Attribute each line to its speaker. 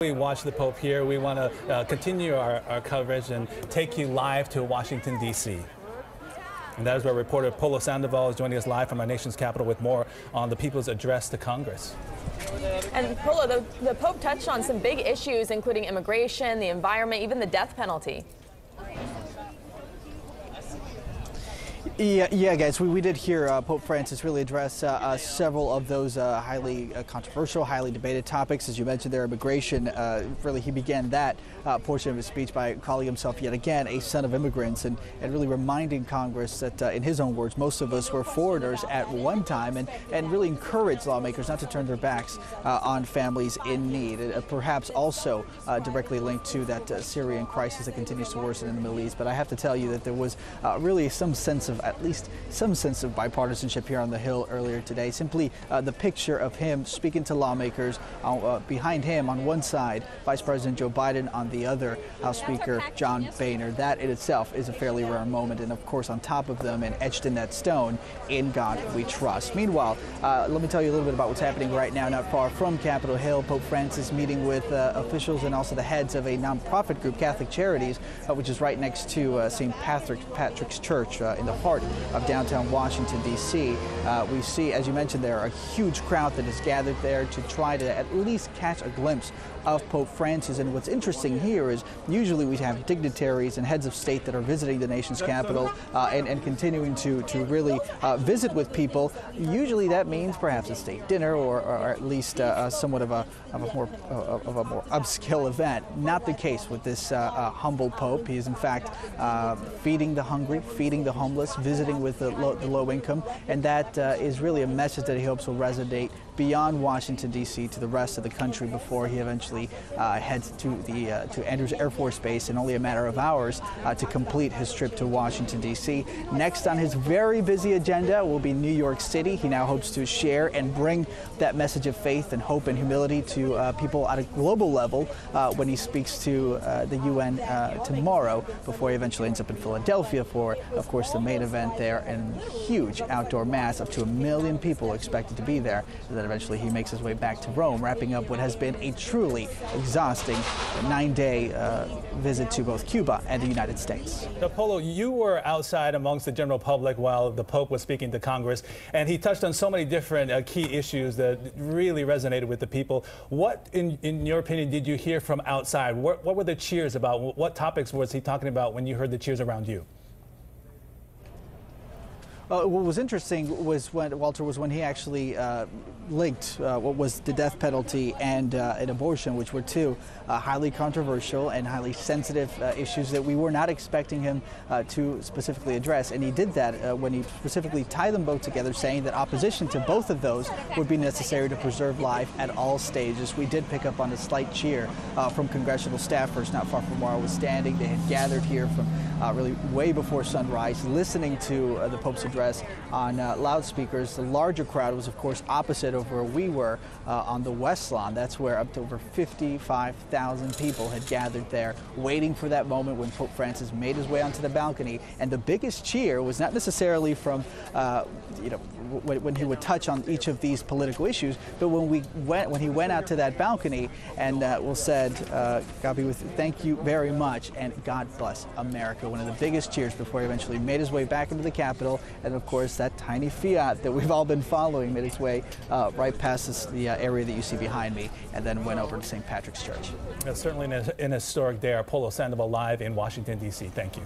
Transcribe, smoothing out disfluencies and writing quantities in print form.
Speaker 1: We watch the Pope here. We want to continue our coverage and take you live to Washington, D.C. And that is where reporter Polo Sandoval is joining us live from our nation's capital with more on the People's Address to Congress.
Speaker 2: And Polo, the Pope touched on some big issues, including immigration, the environment, even the death penalty.
Speaker 3: Yeah, guys, we did hear Pope Francis really address several of those highly controversial, highly debated topics. As you mentioned there, immigration, really he began that portion of his speech by calling himself yet again a son of immigrants and really reminding Congress that, in his own words, most of us were foreigners at one time and really encouraged lawmakers not to turn their backs on families in need. Perhaps also directly linked to that Syrian crisis that continues to worsen in the Middle East. But I have to tell you that there was really at least some sense of bipartisanship here on the Hill earlier today. Simply the picture of him speaking to lawmakers, behind him on one side, Vice President Joe Biden on the other, House Speaker John Boehner. That in itself is a fairly rare moment. And of course, on top of them and etched in that stone, "In God We Trust." Meanwhile, let me tell you a little bit about what's happening right now, not far from Capitol Hill. Pope Francis meeting with officials and also the heads of a nonprofit group, Catholic Charities, which is right next to St. Patrick's Church in the heart of downtown Washington, D.C. We see, as you mentioned there, a huge crowd that is gathered there to try to at least catch a glimpse of Pope Francis. And what's interesting here is usually we have dignitaries and heads of state that are visiting the nation's capital and continuing to really visit with people. Usually that means perhaps a state dinner or at least somewhat of a more upscale event. Not the case with this humble Pope. He is in fact feeding the hungry, feeding the homeless, visiting with the low income, and that is really a message that he hopes will resonate beyond Washington, D.C. to the rest of the country before he eventually heads to Andrews Air Force Base in only a matter of hours to complete his trip to Washington, D.C. Next on his very busy agenda will be New York City. He now hopes to share and bring that message of faith and hope and humility to people at a global level when he speaks to the UN tomorrow, before he eventually ends up in Philadelphia for, of course, the main event there, and huge outdoor mass, up to 1 million people expected to be there. And then eventually he makes his way back to Rome, wrapping up what has been a truly exhausting 9-day visit to both Cuba and the United States.
Speaker 1: Now, Polo, you were outside amongst the general public while the Pope was speaking to Congress, and he touched on so many different key issues that really resonated with the people. What, in your opinion, did you hear from outside? What were the cheers about? What topics was he talking about when you heard the cheers around you?
Speaker 3: What was interesting was when he actually linked what was the death penalty and an abortion, which were two highly controversial and highly sensitive issues that we were not expecting him to specifically address. And he did that when he specifically tied them both together, saying that opposition to both of those would be necessary to preserve life at all stages. We did pick up on a slight cheer from congressional staffers not far from where I was standing. They had gathered here from really way before sunrise, listening to the Pope's address on loudspeakers. The larger crowd was, of course, opposite of where we were on the West Lawn. That's where up to over 55,000 people had gathered there, waiting for that moment when Pope Francis made his way onto the balcony. And the biggest cheer was not necessarily from, when he would touch on each of these political issues, but when he went out to that balcony and said, "God be with you, thank you very much, and God bless America." One of the biggest cheers before he eventually made his way back into the Capitol. And of course, that tiny Fiat that we've all been following made its way right past the area that you see behind me, and then went over to St. Patrick's Church.
Speaker 1: Certainly an historic day. Our Polo Sandoval live in Washington, D.C. Thank you.